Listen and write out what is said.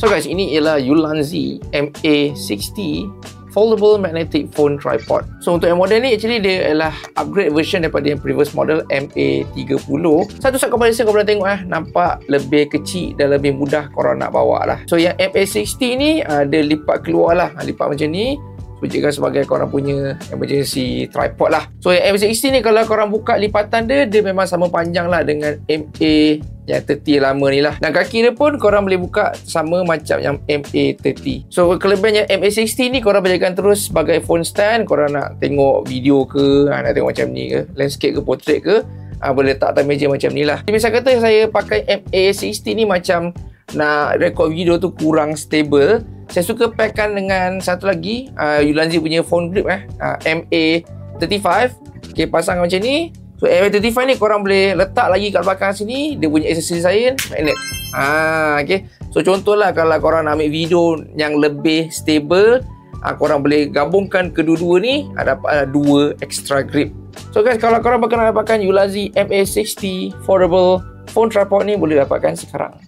So guys, ini ialah Ulanzi MA60 Foldable Magnetic Phone Tripod. So untuk yang model ni actually dia adalah upgrade version daripada yang previous model MA30. Satu side comparison korang tengok nampak lebih kecil dan lebih mudah korang nak bawa lah. So yang MA60 ni dia lipat keluar lah, lipat macam ni, dijadikan sebagai korang punya emergency tripod lah. So yang MA60 ni kalau korang buka lipatan dia memang sama panjang lah dengan MA yang 30 lama ni lah. Dan kaki dia pun korang boleh buka sama macam yang MA30. So kelebihan yang MA60 ni korang boleh jadikan terus sebagai phone stand. Korang nak tengok video ke, nak tengok macam ni ke, landscape ke, portrait ke, boleh letak atas meja macam ni lah. Misal kata saya pakai MA60 ni macam nak record video tu kurang stable, saya suka packkan dengan satu lagi Ulanzi punya phone grip MA35. Okay, pasang macam ni. So MA35 ni korang boleh letak lagi kat belakang sini. Dia punya accessories lain magnet. Okay. So contohlah kalau korang nak ambil video yang lebih stable, korang boleh gabungkan kedua-dua ni, ada dua extra grip. So guys, kalau korang bakal nak dapatkan Ulanzi MA60 Foldable Phone Tripod ni, boleh dapatkan sekarang.